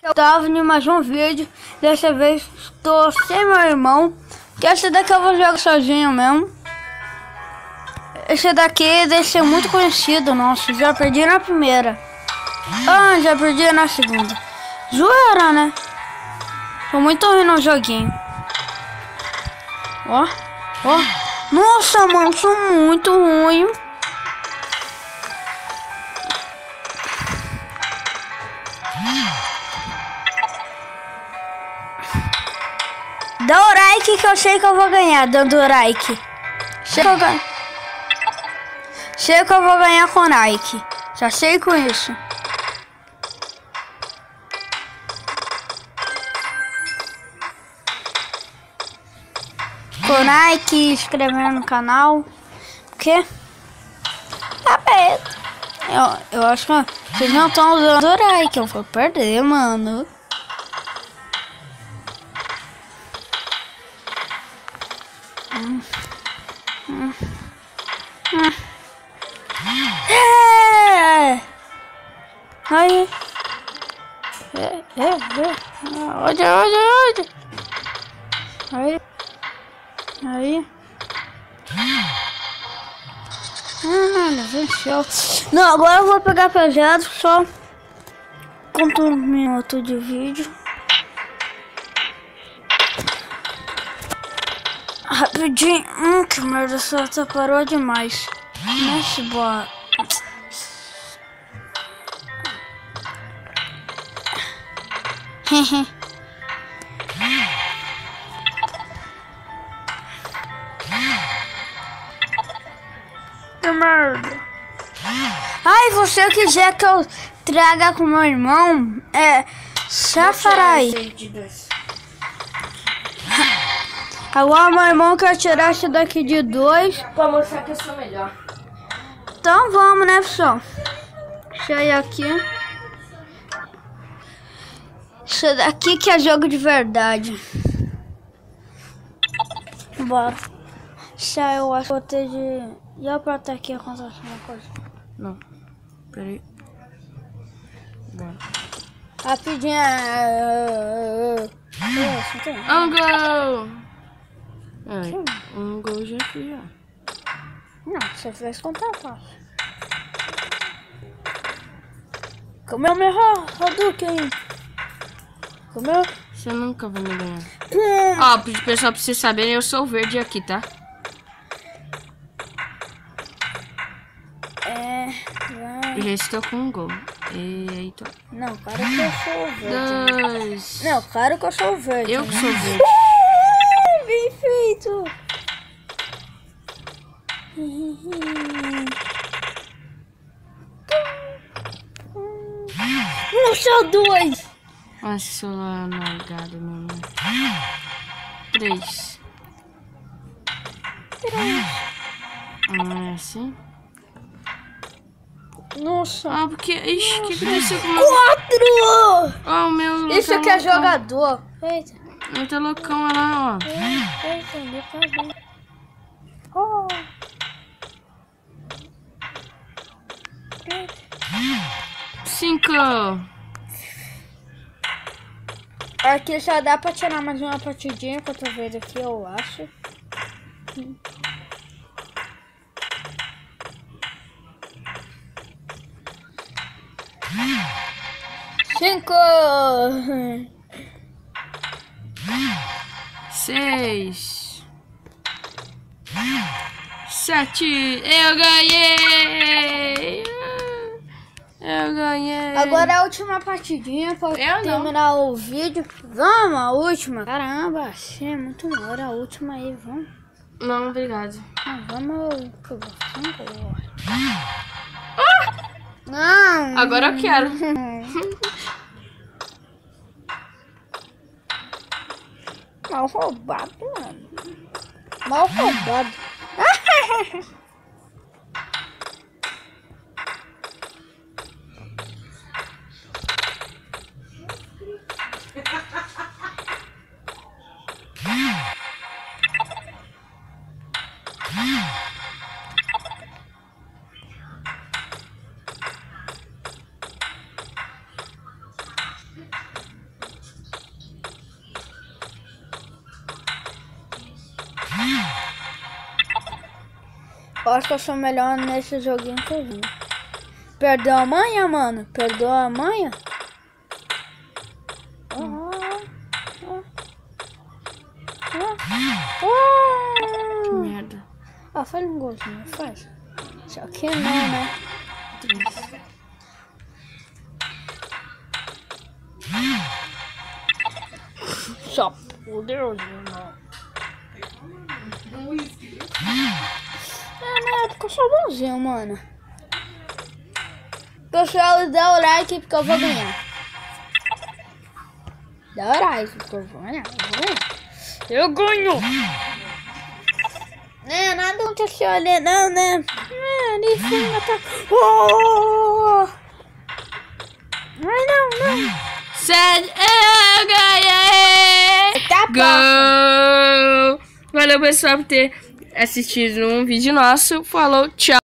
Eu tava em mais um vídeo. Dessa vez estou sem meu irmão. Que esse daqui eu vou jogar sozinho mesmo. Esse daqui deve ser muito conhecido. Nossa, já perdi na primeira. Ah, já perdi na segunda. Zoeira, né? Tô muito ruim no joguinho. Ó, ó. Nossa, mano, sou muito ruim. Dá o like que eu sei que eu vou ganhar, dando like. Sei que eu vou ganhar com like. Já sei com isso. Com like, inscrevendo no canal. O quê? Tá perto. Eu acho que vocês não estão usando o like. Eu vou perder, mano. Aí. Onde? Aí. Venceu. Não, agora eu vou pegar pesado só. Quanto um minuto de vídeo. Rapidinho. Que merda, só parou demais. Mexe, boa. Que merda. Ai, você quiser que eu traga com meu irmão, Safarai. Agora meu irmão quer tirar esse daqui de 2. Pra mostrar que eu sou melhor. Então vamos, né, pessoal? Deixa eu ir aqui. Isso daqui que é jogo de verdade. Bora. Já eu acho que vou ter de... E eu pra estar aqui acontece uma coisa. Não. Peraí. Bora. Rapidinho. Um gol! Um gol já fui, ó. Não, você fez contar fácil. Comeu meu Hadouken. Comeu? Você nunca vai me ganhar. Ó, pessoal, pra vocês saberem, eu sou o verde aqui, tá? Vai. Já estou com um gol. Eita. Não, claro que eu sou o verde. 2. Não, claro que eu sou o verde. Eu que né? sou verde. Bem feito. Nossa, 2. Olha esse celular largado, meu amor. 3. Ah, é assim? Nossa. Ah, porque... Ixi, o que aconteceu com o 4. Ó, o meu... Isso aqui é jogador. Eita. Ele tá loucão, olha lá, ó. Eita, ele tá bem. Oh. 5. Aqui só dá pra tirar mais uma partidinha que eu tô vendo aqui, eu acho. 5. 6. 7. Eu ganhei! Eu ganhei! Agora a última partidinha pra terminar o vídeo. Vamos, a última. Caramba, achei muito hora a última aí, vamos. Não, obrigado. Vamos. Não! Agora eu quero. Mal roubado, mano. Mal roubado. Eu acho que eu sou melhor nesse joguinho que eu vi. Perdeu a manha, mano? Perdeu a manha? Que merda. Ah, faz um golzinho, faz. Só que não, né? Só poderosinho, não. Não, ficou só bonzinho, mano. Pessoal, dá o like porque eu vou ganhar. Dá o like porque eu vou ganhar. Eu ganho! Né, nada aconteceu ali, não, né? Ali cima tá. Oh! Ai, não. Sério, eu ganhei! Tá Gol! Valeu, pessoal, por ter assistido um vídeo nosso. Falou, tchau!